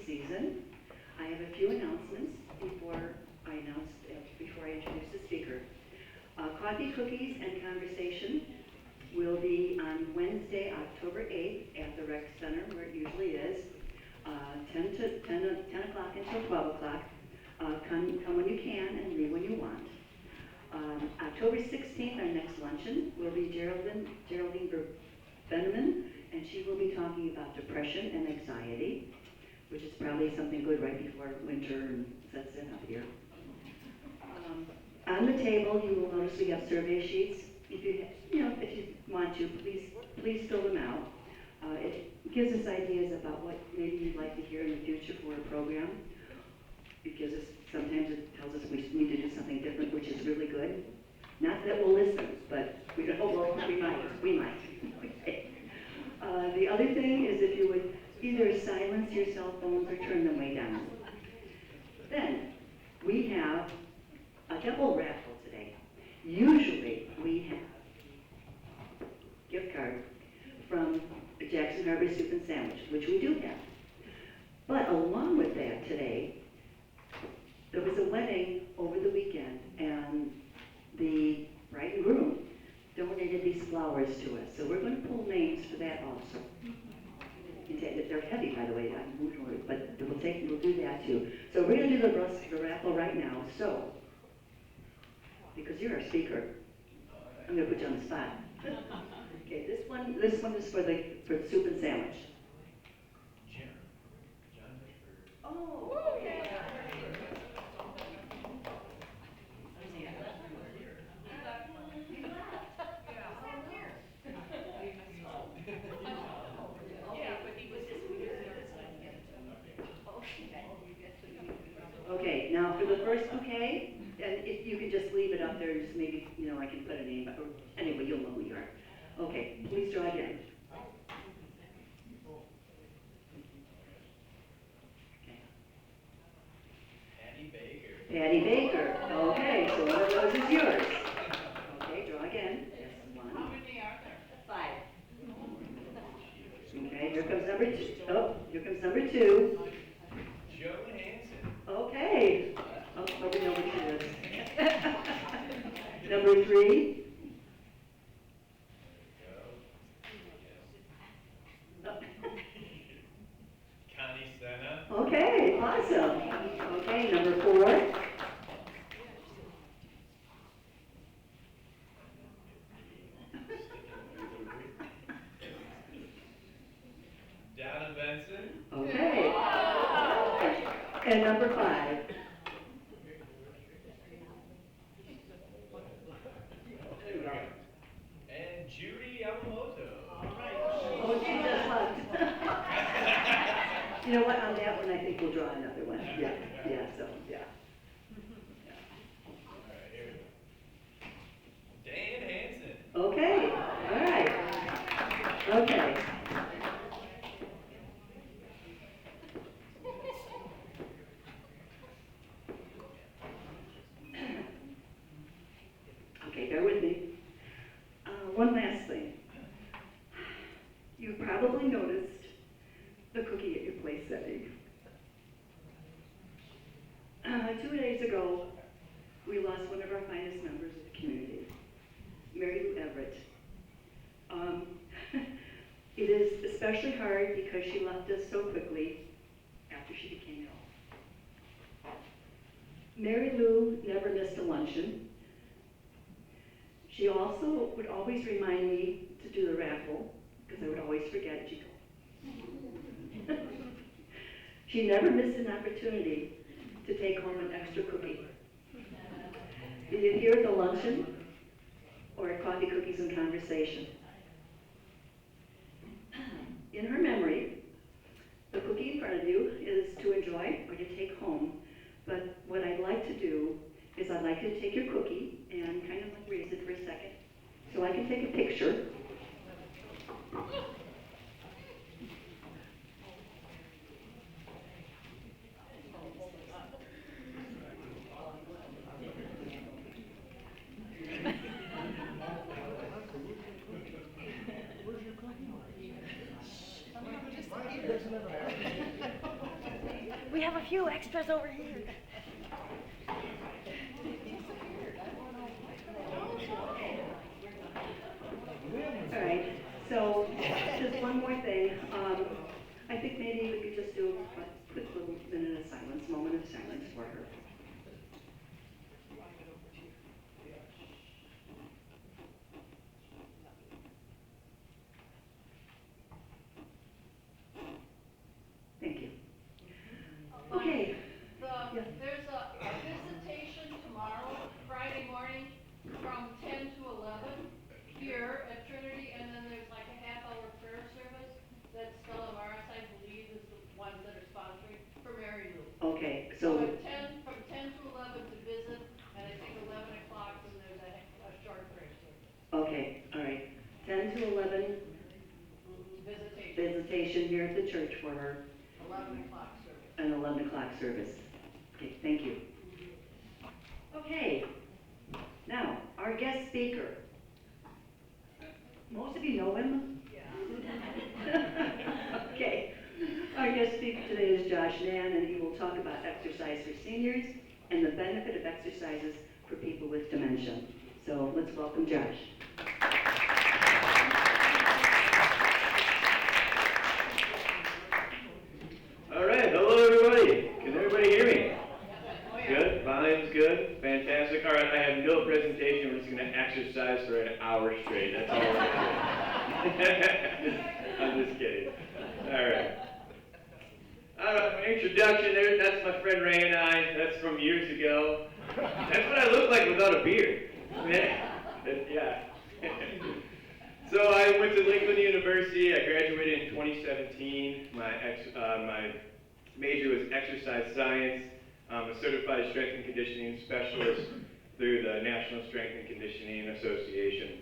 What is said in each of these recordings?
season. I have a few announcements before I introduce the speaker. Coffee, cookies, and conversation will be on Wednesday, October 8th at the Rec Center, where it usually is, 10 o'clock until 12 o'clock. Come when you can and leave when you want. October 16th, our next luncheon, will be Geraldine Benjamin, and she will be talking about depression and anxiety, which is probably something good right before winter sets in up here. On the table, you will notice we have survey sheets. If you want to, please fill them out. It gives us ideas about what maybe you'd like to hear in the future for a program. Sometimes it tells us we need to do something different, which is really good. Not that we'll listen, but we might. Okay. The other thing is if you would either silence your cell phones or turn them way down. Then, we have a double raffle today. Usually, we have a gift card from Jackson Harbor Soup and Sandwich, which we do have. But along with that today, there was a wedding over the weekend, and the bride and groom donated these flowers to us. So we're going to pull names for that also. They're heavy, by the way, but we'll do that too. So we're going to do the raffle right now. So, because you're our speaker, I'm going to put you on the spot. Okay, this one is for the soup and sandwich. Jim. Oh, okay. Okay, now for the first bouquet, and if you could just leave it up there, and just maybe, I can put a name, or anyway, you'll know who you are. Okay, please draw again. Okay. Patty Baker. Patty Baker. Okay, so one of those is yours. Okay, draw again. Yes, one. How many are there? 5. Okay, here comes number 2. Oh, here comes number 2. Joe Hansen. Okay. Oh, we know what she is. Number 3. Oh. Connie Senna. Okay, awesome. Okay, number 4. Donna Benson. Okay. And number 5. And Judy Yamamoto. Oh, she just left. You know what, on that one, I think we'll draw another one. Yeah, so. All right, here we go. Dan Hansen. Okay, all right. Okay. Okay, bear with me. One last thing. You probably noticed the cookie at your place setting. 2 days ago, we lost one of our finest members of the community, Mary Lou Everett. It is especially hard because she left us so quickly after she became ill. Mary Lou never missed a luncheon. She also would always remind me to do the raffle, because I would always forget. She'd go. She never missed an opportunity to take home an extra cookie. Either here at the luncheon or at Coffee, Cookies, and Conversation. In her memory, the cookie in front of you is to enjoy or to take home. But what I'd like to do is I'd like you to take your cookie and kind of like raise it for a second so I can take a picture. few extras over here. All right, so just one more thing. I think maybe we could just do a quick little minute of silence, moment of silence for her. Thank you. Okay. There's a visitation tomorrow, Friday morning, from 10 to 11 here at Trinity, and then there's like a half-hour prayer service that Stella Maris, I believe, is the ones that are sponsoring for Mary Lou. Okay, So so, from 10 to 11 to visit, and I think 11 o'clock, and there's a short prayer service. okay, all right. 10 to 11 Visitation, visitation here at the church for her, 11 o'clock service. and 11 o'clock service. Okay, thank you. Okay, now, our guest speaker. Most of you know him? Yeah. Okay. Our guest speaker today is Josh Mann, and he will talk about exercise for seniors and the benefit of exercises for people with dementia. So let's welcome Josh. All right, hello everybody. Can everybody hear me? Good, volume's good, fantastic. All right, I have no presentation. We're just going to exercise for an hour straight. That's all we're going to do. I'm just kidding. All right. My introduction there, that's my friend Ray and I. That's from years ago. That's what I look like without a beard. Yeah. So I went to Lakeland University. I graduated in 2017. My major was exercise science. I'm a certified strength and conditioning specialist through the National Strength and Conditioning Association.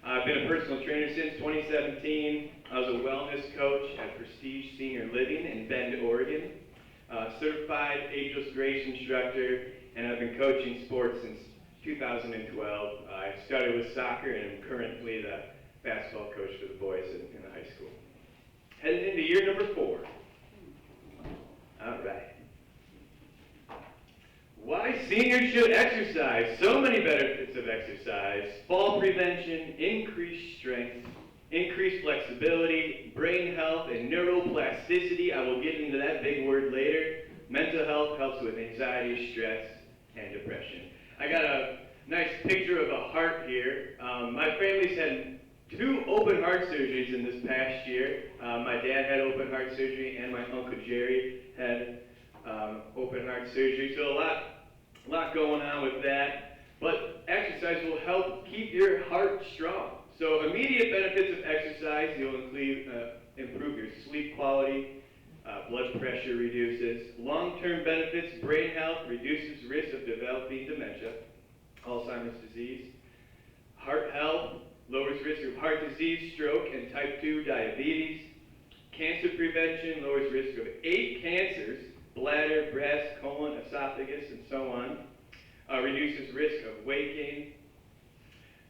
I've been a personal trainer since 2017. I was a wellness coach at Prestige Senior Living in Bend, Oregon. Certified ageless grace instructor, and I've been coaching sports since 2012. I started with soccer and am currently the basketball coach for the boys in the high school. Heading into year number 4. All right. Why seniors should exercise. So many benefits of exercise. Fall prevention, increased strength, increased flexibility, brain health, and neuroplasticity. I will get into that big word later. Mental health helps with anxiety, stress, and depression. I got a nice picture of a heart here. My family's had 2 open heart surgeries in this past year. My dad had open heart surgery, and my Uncle Jerry had open heart surgery. So a lot going on with that. But exercise will help keep your heart strong. So immediate benefits of exercise, you'll improve your sleep quality, blood pressure reduces. Long-term benefits, brain health, reduces risk of developing dementia, Alzheimer's disease. Heart health, lowers risk of heart disease, stroke, and type 2 diabetes. Cancer prevention, lowers risk of 8 cancers, bladder, breast, colon, esophagus, and so on. Reduces risk of weight gain.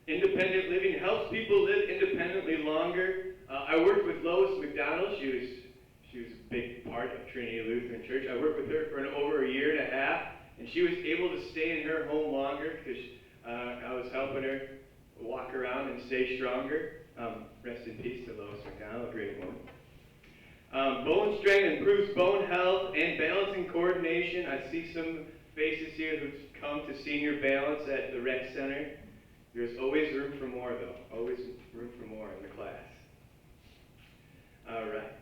Independent living helps people live independently longer. I worked with Lois McDonald. She was a big part of Trinity Lutheran Church. I worked with her for over a year and a half, and she was able to stay in her home longer because I was helping her walk around and stay stronger. Rest in peace to Lois McDonald, a great woman. Bone strength improves bone health and balance and coordination. I see some faces here who've come to senior balance at the rec center. There's always room for more, though. Always room for more in the class. All right.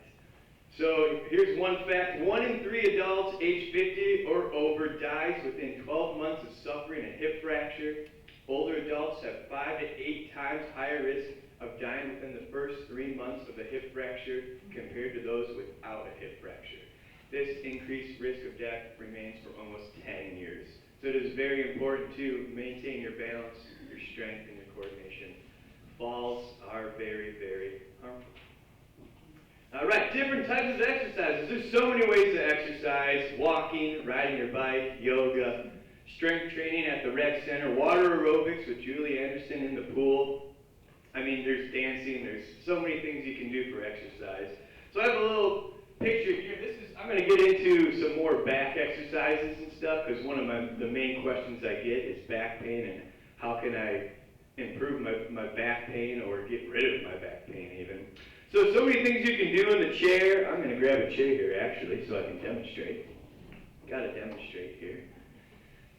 So here's one fact. 1 in 3 adults age 50 or over dies within 12 months of suffering a hip fracture. Older adults have 5 to 8 times higher risk of dying within the first 3 months of a hip fracture compared to those without a hip fracture. This increased risk of death remains for almost 10 years. So it is very important to maintain your balance, your strength, and your coordination. Falls are very, very harmful. All right, different types of exercises. There's so many ways to exercise. Walking, riding your bike, yoga, strength training at the rec center, water aerobics with Julie Anderson in the pool. I mean, there's dancing. There's so many things you can do for exercise. So I have a little picture here. I'm going to get into some more back exercises and stuff, because one of the main questions I get is back pain and how can I improve my back pain or get rid of my back pain even. So many things you can do in the chair. I'm going to grab a chair here actually so I can demonstrate. Got to demonstrate here.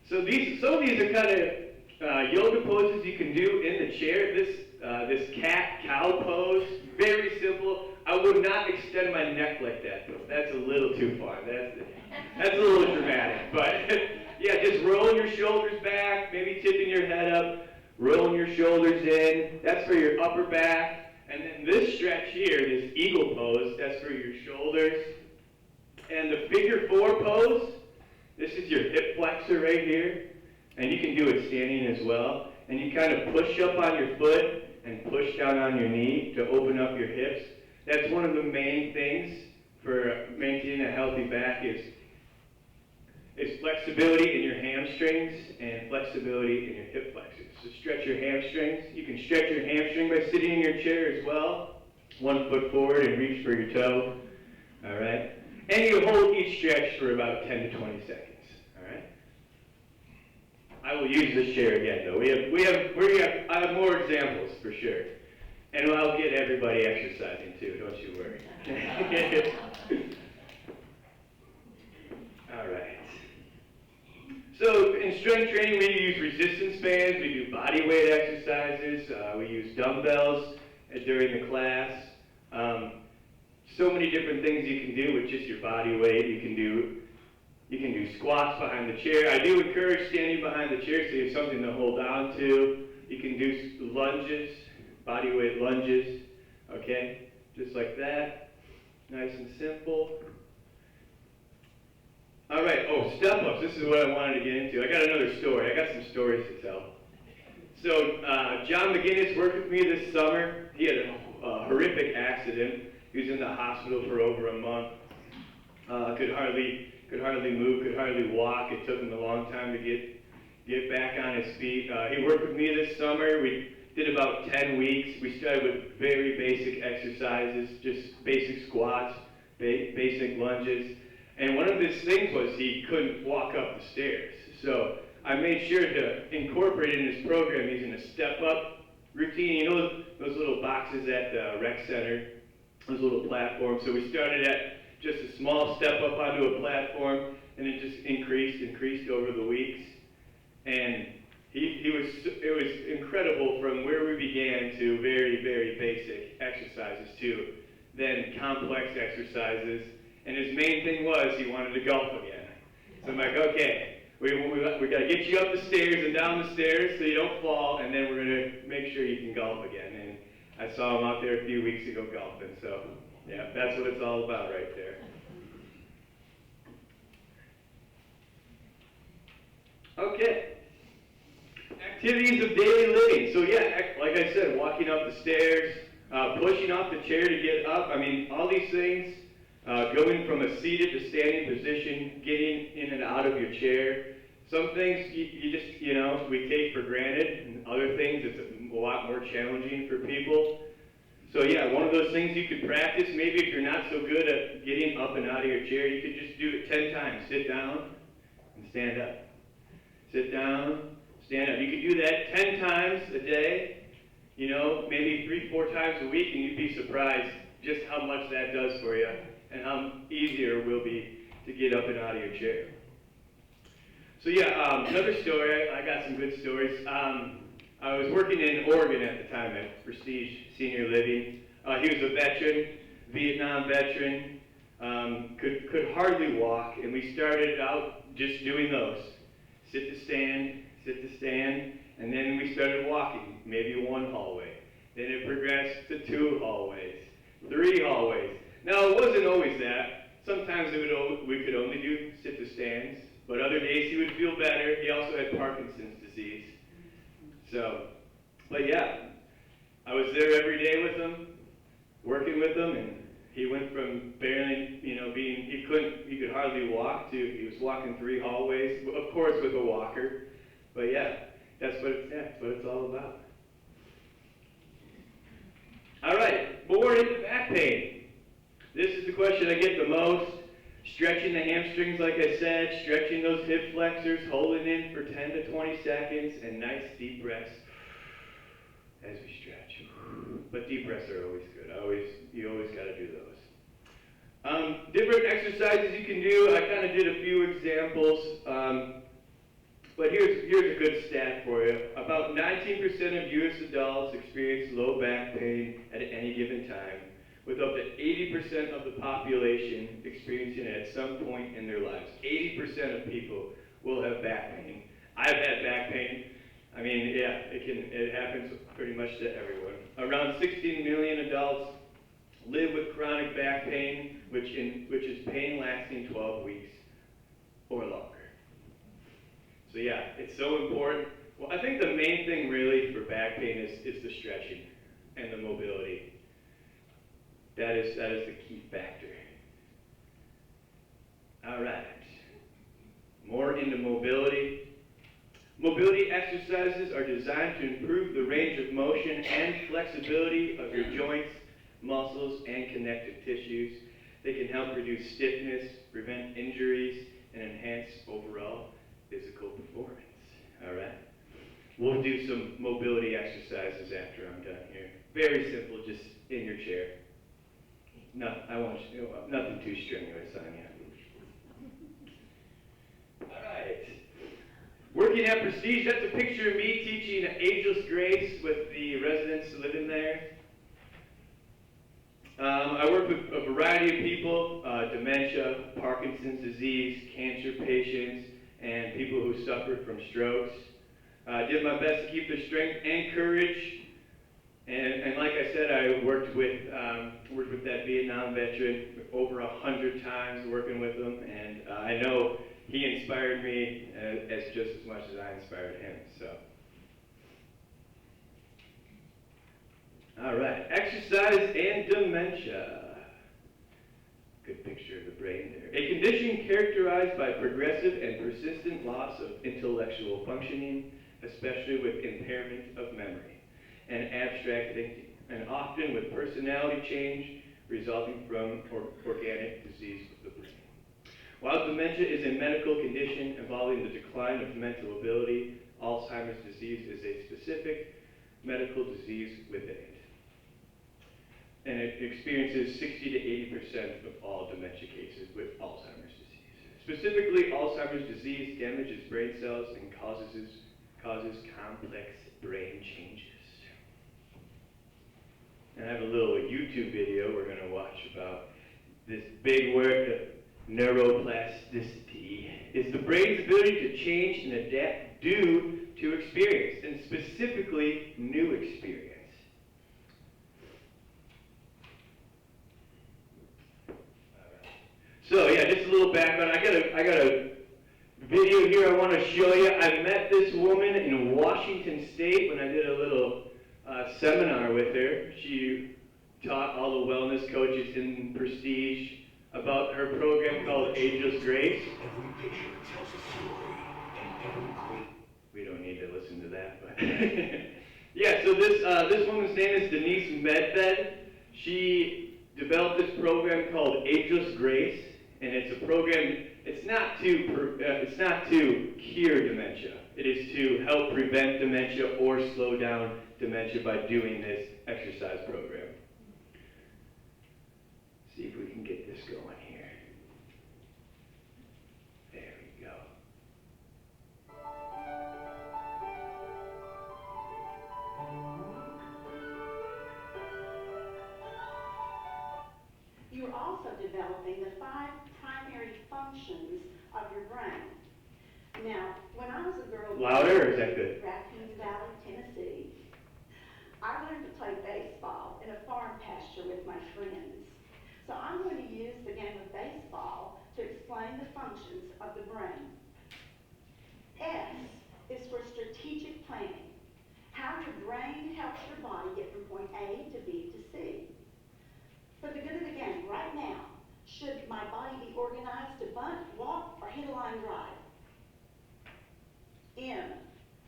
So some of these are kind of yoga poses you can do in the chair. This cat-cow pose, very simple. I would not extend my neck like that, though. That's a little too far. That's a little dramatic. But yeah, just rolling your shoulders back, maybe tipping your head up, rolling your shoulders in. That's for your upper back. And then this stretch here, this eagle pose, that's for your shoulders. And the figure 4 pose, this is your hip flexor right here. And you can do it standing as well. And you kind of push up on your foot and push down on your knee to open up your hips. That's one of the main things for maintaining a healthy back is flexibility in your hamstrings and flexibility in your hip flexors. So stretch your hamstrings. You can stretch your hamstring by sitting in your chair as well. 1 foot forward and reach for your toe. All right? And you hold each stretch for about 10 to 20 seconds. All right? I will use this chair again, though. I have more examples for sure. And I'll get everybody exercising too, don't you worry. All right. So in strength training, we use resistance bands, we do body weight exercises, we use dumbbells during the class. So many different things you can do with just your body weight. You can do squats behind the chair. I do encourage standing behind the chair so you have something to hold on to. You can do lunges, body weight lunges, okay? Just like that, nice and simple. All right, step-ups, this is what I wanted to get into. I got another story, I got some stories to tell. So, John McGinnis worked with me this summer. He had a horrific accident. He was in the hospital for over a month. Could hardly move, could hardly walk. It took him a long time to get back on his feet. He worked with me this summer. We did about 10 weeks. We started with very basic exercises, just basic squats, basic lunges. And one of his things was he couldn't walk up the stairs. So I made sure to incorporate in his program using a step-up routine. You know those little boxes at the rec center, those little platforms. So we started at just a small step up onto a platform, and it just increased over the weeks. And it was incredible from where we began to very, very basic exercises to then complex exercises. And his main thing was he wanted to golf again. So I'm like, okay, we got to get you up the stairs and down the stairs so you don't fall, and then we're going to make sure you can golf again. And I saw him out there a few weeks ago golfing, so yeah, that's what it's all about right there. Okay. Activities of daily living. So yeah, like I said, walking up the stairs, pushing off the chair to get up. I mean, all these things, going from a seated to standing position, getting in and out of your chair. Some things you just, we take for granted, and other things it's a lot more challenging for people. So yeah, one of those things you could practice, maybe if you're not so good at getting up and out of your chair, you could just do it 10 times. Sit down and stand up. Sit down, stand up. You could do that 10 times a day, maybe 3-4 times a week, and you'd be surprised just how much that does for you and how easier it will be to get up and out of your chair. So yeah, another story, I got some good stories. I was working in Oregon at the time at Prestige Senior Living. He was a veteran, Vietnam veteran, could hardly walk, and we started out just doing those. Sit to stand, and then we started walking, maybe 1 hallway. Then it progressed to 2 hallways, 3 hallways. Now, it wasn't always that. Sometimes we could only do sit to stands, but other days he would feel better. He also had Parkinson's disease. So, but yeah, I was there every day with him, working with him, and he went from barely, he could hardly walk to he was walking 3 hallways, of course with a walker. But yeah, that's what it's all about. All right, born into back pain. This is the question I get the most. Stretching the hamstrings, like I said, stretching those hip flexors, holding in for 10 to 20 seconds, and nice deep breaths as we stretch. But deep breaths are always good. You always got to do those. Different exercises you can do. I kind of did a few examples, but here's a good stat for you. About 19% of U.S. adults experience low back pain at any given time, with up to 80% of the population experiencing it at some point in their lives. 80% of people will have back pain. I've had back pain. I mean, yeah, it happens pretty much to everyone. Around 16 million adults live with chronic back pain, which is pain lasting 12 weeks or longer. So yeah, it's so important. Well, I think the main thing really for back pain is the stretching and the mobility. That is the key factor. All right. More into mobility. Mobility exercises are designed to improve the range of motion and flexibility of your joints, muscles, and connective tissues. They can help reduce stiffness, prevent injuries, and enhance overall physical performance. All right? We'll do some mobility exercises after I'm done here. Very simple, just in your chair. No, I won't. Nothing too strenuous on you. All right. Working at Prestige, that's a picture of me teaching Ageless Grace with the residents living there. I work with a variety of people, dementia, Parkinson's disease, cancer patients, and people who suffer from strokes. I did my best to keep their strength and courage. And like I said, I worked with that Vietnam veteran over 100 times working with him, and I know he inspired me as just as much as I inspired him. So, all right, exercise and dementia. Good picture of the brain there. A condition characterized by progressive and persistent loss of intellectual functioning, especially with impairment of memory and abstract thinking, and often with personality change resulting from organic disease of the brain. While dementia is a medical condition involving the decline of mental ability, Alzheimer's disease is a specific medical disease within it. And it experiences 60 to 80% of all dementia cases with Alzheimer's disease. Specifically, Alzheimer's disease damages brain cells and causes complex brain changes. And I have a little YouTube video we're going to watch about this big word of neuroplasticity. It's the brain's ability to change and adapt due to experience, and specifically new experience. So yeah, just a little background. I got a video here I want to show you. I met this woman in Washington State when I did a little seminar with her. She taught all the wellness coaches in Prestige about her program called Ageless Grace. Every picture tells a story, and every We don't need to listen to that, but yeah. So this woman's name is Denise Medved. She developed this program called Ageless Grace, and it's a program. It's not to cure dementia. It is to help prevent dementia or slow down dementia by doing this exercise program. See if we can get this going here. There we go. You're also developing the 5 primary functions of your brain. Now, when I was a girl... Louder, or is that good? Raccoon Valley, Tennessee, I learned to play baseball in a farm pasture with my friends. So I'm going to use the game of baseball to explain the functions of the brain. S is for strategic planning, how your brain helps your body get from point A to B to C. For the good of the game, right now, should my body be organized to bunt, walk, or hit a line drive? M,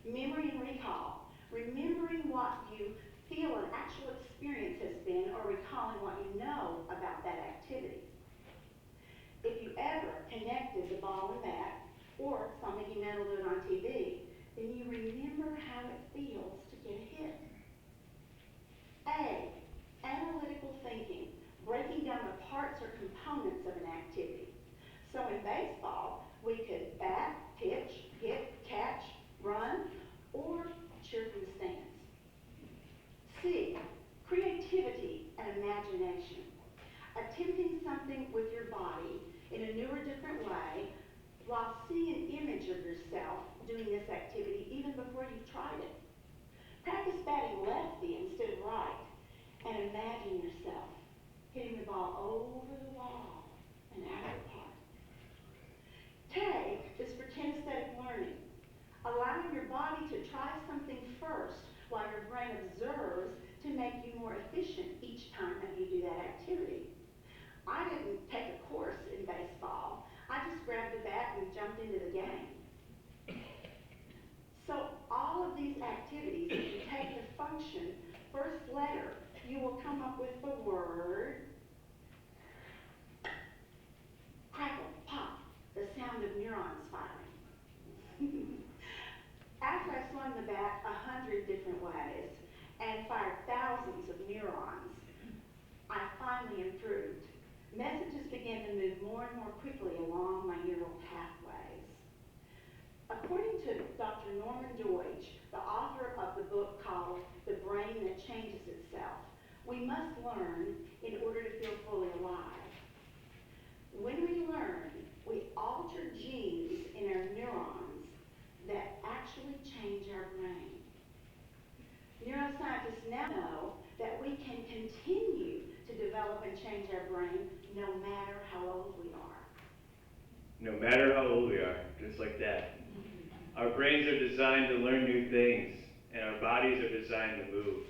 memory and recall, remembering what you feel an actual experience has been or recalling what you know about that activity. If you ever connected the ball and bat, or saw Mickey Mantle do it on TV, then you remember how it feels to get a hit. A, analytical thinking, breaking down the parts or components of an activity. So in baseball, we could bat, pitch, hit, catch, run, or cheer from the stands. C, creativity and imagination. Attempting something with your body in a new or different way while seeing an image of yourself doing this activity even before you tried it. Practice batting lefty instead of right, and imagine yourself hitting the ball over the wall and out of the park. K is for kinesthetic learning, allowing your body to try something first while your brain observes to make you more efficient each time that you do that activity. I didn't take a course in baseball. I just grabbed the bat and jumped into the game. So all of these activities, if you take the function first letter, you will come up with the word crackle, pop, the sound of neurons firing. After I swung the bat 100 different ways and fired thousands of neurons, I finally improved. Messages began to move more and more quickly along my neural pathways. According to Dr. Norman Deutsch, the author of the book called The Brain That Changes Itself, we must learn in order to feel fully alive. When we learn, we alter genes in our neurons that actually change our brain. Neuroscientists now know that we can continue to develop and change our brain no matter how old we are. No matter how old we are, just like that. Our brains are designed to learn new things, and our bodies are designed to move.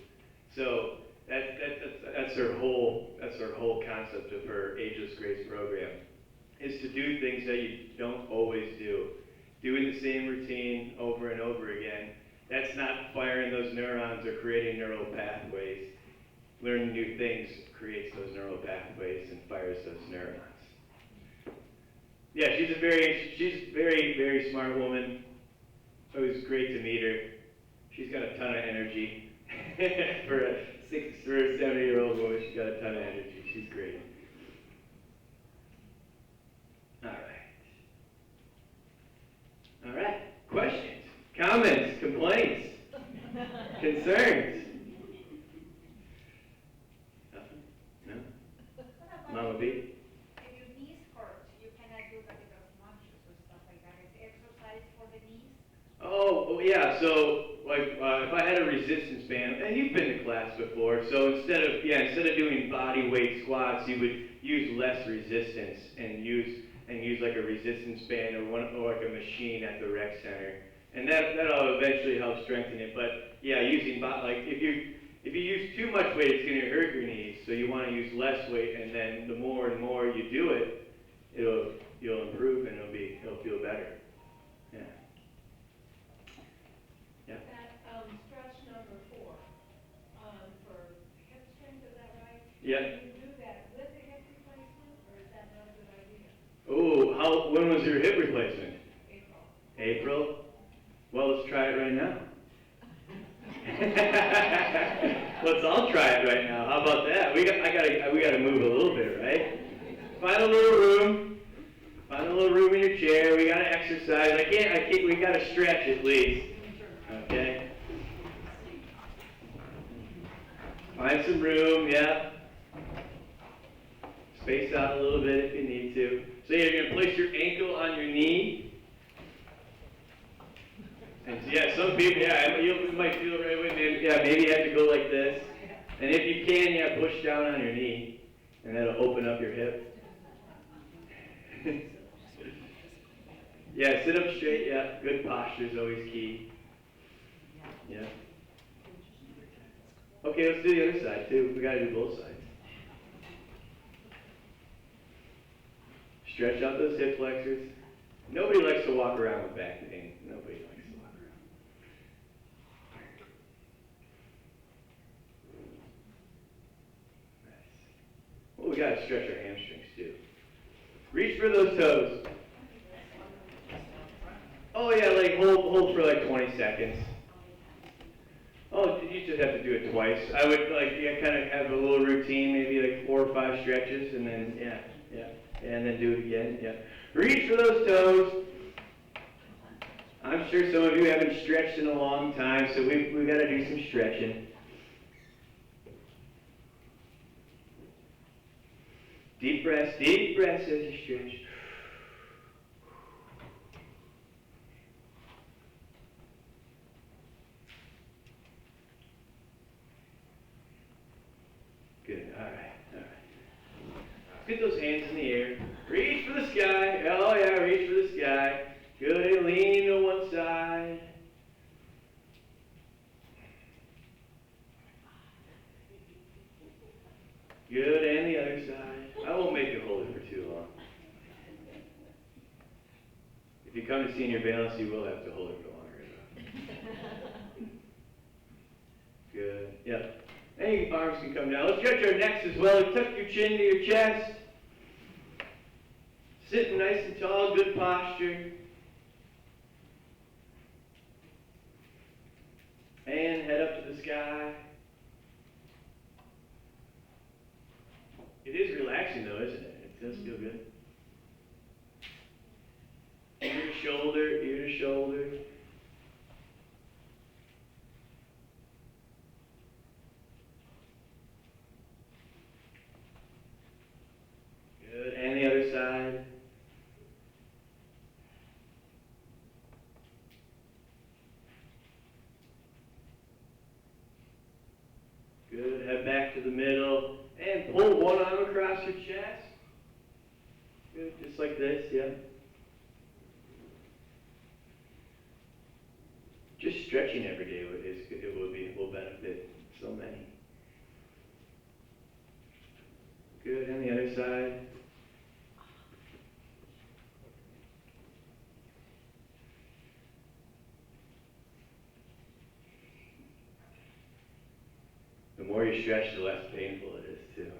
So that's her whole concept of her Ageless Grace program, is to do things that you don't always do. Doing the same routine over and over again. That's not firing those neurons or creating neural pathways. Learning new things creates those neural pathways and fires those neurons. Yeah, she's a very, very smart woman. It was great to meet her. She's got a ton of energy. For a 70-year-old woman, she's got a ton of energy. She's great. All right. Questions, comments, complaints, concerns? Nothing? No? Mama B? If your knees hurt, you cannot do a bit of lunges or stuff like that. Is exercise for the knees? Oh yeah. So like if I had a resistance band, and you've been to class before, so instead of doing body weight squats, you would use less resistance and use like a resistance band or like a machine at the rec center, and that'll eventually help strengthen it. But yeah, using like if you use too much weight, it's going to hurt your knees. So you want to use less weight, and then the more and more you do it, you'll improve and it'll feel better. Yeah. Yeah. That stretch number 4 for hip strength, is that right? Yeah. Do you do that with a hip replacement, or is that not a good idea? Oh, when was your hip replacement? April. April? Well, let's try it right now. Let's all try it right now. How about that? We gotta move a little bit, right? Find a little room. Find a little room in your chair. We gotta exercise. We gotta stretch at least. Okay? Find some room, yeah. Space out a little bit if you need to. So you're gonna place your ankle on your knee. And yeah, some people, you might feel right with me. Yeah, maybe you have to go like this. And if you can, push down on your knee, and that'll open up your hip. Yeah, sit up straight. Yeah, good posture is always key. Yeah. Okay, let's do the other side too. We gotta do both sides. Stretch out those hip flexors. Nobody likes to walk around with back pain. Nobody likes to walk around. Nice. Well, we gotta stretch our hamstrings too. Reach for those toes. Oh yeah, like hold for like 20 seconds. Oh, you just have to do it twice. I would kind of have a little routine, maybe like 4 or 5 stretches, and then and then do it again. Yeah. Reach for those toes. I'm sure some of you haven't stretched in a long time, so we've got to do some stretching. Deep breaths as you stretch. Good, all right. Let's get those hands in the air. Reach for the sky. Oh yeah, reach for the sky. Good, and lean to one side. Good, and the other side. I won't make you hold it for too long. If you come to senior balance, you will have to hold it for longer. Good, yep. And your arms can come down. Let's stretch our necks as well. Tuck your chin to your chest. Sitting nice and tall, good posture. And head up to the sky. It is relaxing though, isn't it? It does feel good. Ear to shoulder, ear to shoulder. Good, and the other side. Good, head back to the middle, and pull one arm across your chest. Good, just like this, yeah. Just stretching every day will benefit so many. Good, and the other side. The more you stretch, the less painful it is too.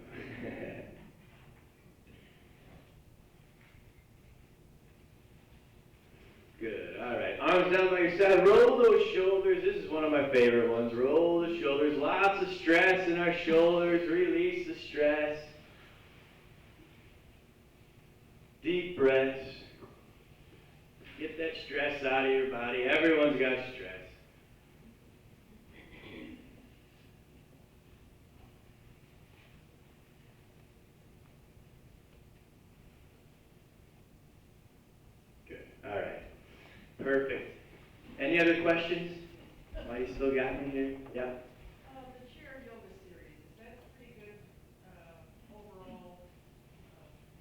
Good, all right. Arms down by your side. Roll those shoulders. This is one of my favorite ones. Roll the shoulders. Lots of stress in our shoulders. Release the stress. Deep breaths. Get that stress out of your body. Everyone's got stress. Good, all right. Perfect. Any other questions? Why you still got me here? Yeah. The chair yoga series, is that pretty good, overall,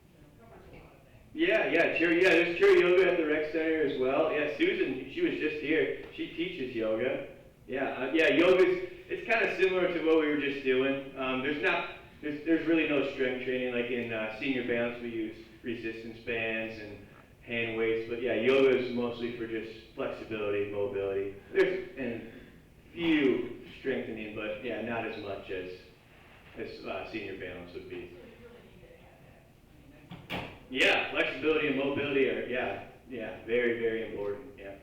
covers a lot of things? There's chair yoga at the rec center as well. Yeah, Susan, she was just here. She teaches yoga. Yoga's, it's kind of similar to what we were just doing. There's really no strength training. Like in senior balance, we use resistance bands and hand weights, but yeah, yoga is mostly for just flexibility, mobility. There's a few strengthening, but yeah, not as much as senior balance would be. So you really need to have that. I mean, that's. Yeah, flexibility and mobility are very, very important. Yeah.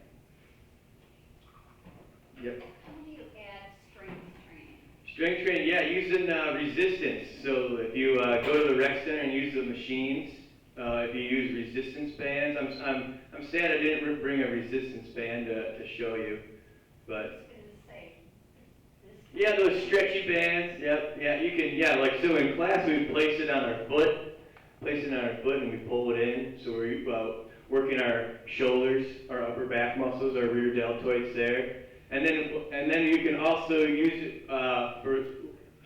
Yep. How do you add strength training? Strength training, yeah, using resistance. So if you go to the rec center and use the machines. If you use resistance bands, I'm sad I didn't bring a resistance band to show you, but yeah, those stretchy bands. Yep, yeah, you can. Like so in class we place it on our foot, and we pull it in. So we're working our shoulders, our upper back muscles, our rear deltoids there, and then you can also use it for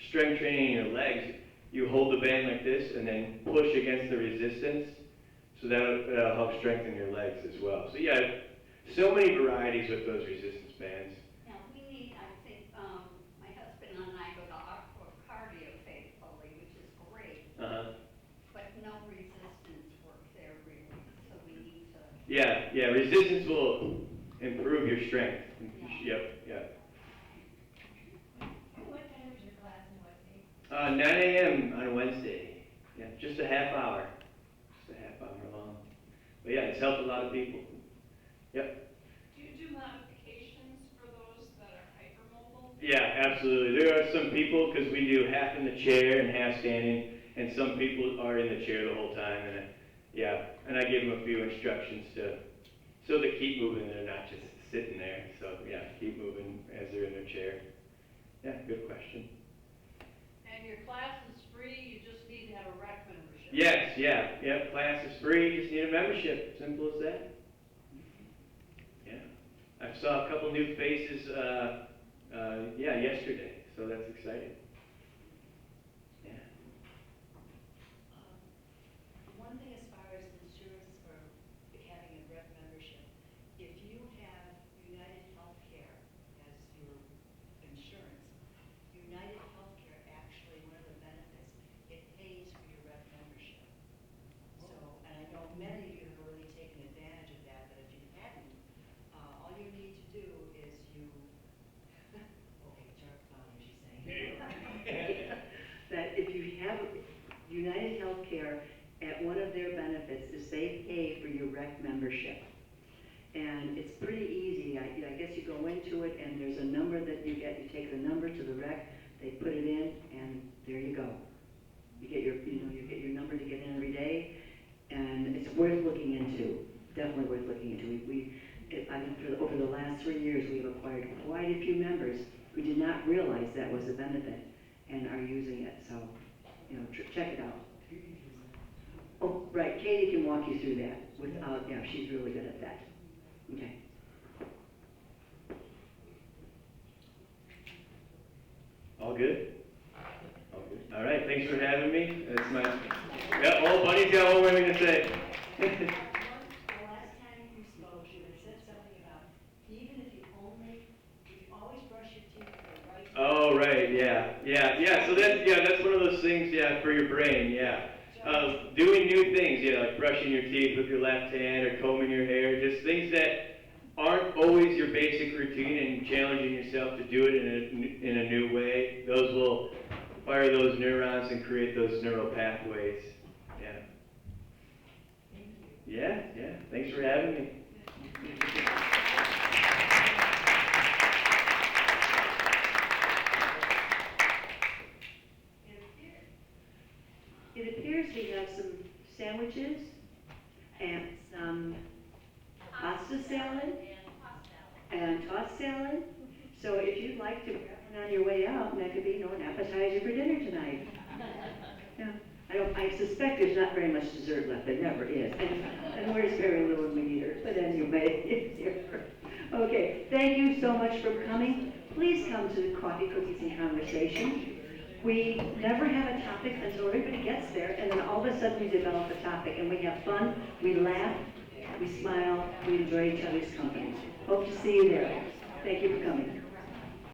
strength training in your legs. You hold the band like this and then push against the resistance, so that'll help strengthen your legs as well. So yeah, so many varieties with those resistance bands. Now we need, I think, my husband and I go to cardio faithfully, which is great, but no resistance work there really, so we need to. Yeah, resistance will improve your strength. Yep. What time is your class and what day? 9 a.m. on Wednesday. Yeah, just a half hour. just a half hour long. But yeah, it's helped a lot of people. Yep. Do you do modifications for those that are hypermobile? Yeah, absolutely. There are some people, because we do half in the chair and half standing, and some people are in the chair the whole time. And and I give them a few instructions so they keep moving. They're not just sitting there. So yeah, keep moving as they're in their chair. Yeah, good question. And your class is free, you just need to have a rec membership. Yes, yeah, class is free. Just need a membership. Simple as that. Yeah, I saw a couple new faces. Yesterday. So that's exciting. Yeah. One thing as far as insurance for having a rep membership, if you have United Healthcare as your insurance, United Healthcare actually, one of the benefits, it pays for your rep membership. So, and I know many of you have already taken advantage of that, but if you hadn't, all you need to do is okay, Chuck, she's saying. That if you have United Healthcare, at one of their benefits is they pay for your rec membership. And it's pretty easy. I guess you go into it and there's a number that you get. You take the number to the rec, they put it in, and there you go. You get your number to get in every day, and it's worth looking into. Definitely worth looking into. I think over the last 3 years, we've acquired quite a few members who did not realize that was a benefit and are using it. So, check it out. Oh, right, Katie can walk you through that. She's really good at that. Okay. All good? All good. All right, thanks for having me. That's my, Buddy's got one more thing to say. The last time you spoke, you had said something about even if you always brush your teeth with the right. Oh, right, yeah. So that's one of those things, for your brain, doing new things, like brushing your teeth with your left hand or combing your hair, just things that aren't always your basic routine, and challenging yourself to do it in a new way. Those will fire those neurons and create those neural pathways. Yeah. Thanks for having me. It appears we have some sandwiches and some pasta salad and tossed salad. So if you'd like to grab one on your way out, that could be an appetizer for dinner tonight. Yeah. I suspect there's not very much dessert left. There never is. And there's very little meat either. But anyway, it's here. Okay, thank you so much for coming. Please come to the Coffee, Cookies, and Conversation. We never have a topic until everybody gets there, and then all of a sudden we develop a topic, and we have fun, we laugh, we smile, we enjoy each other's company. Hope to see you there. Thank you for coming.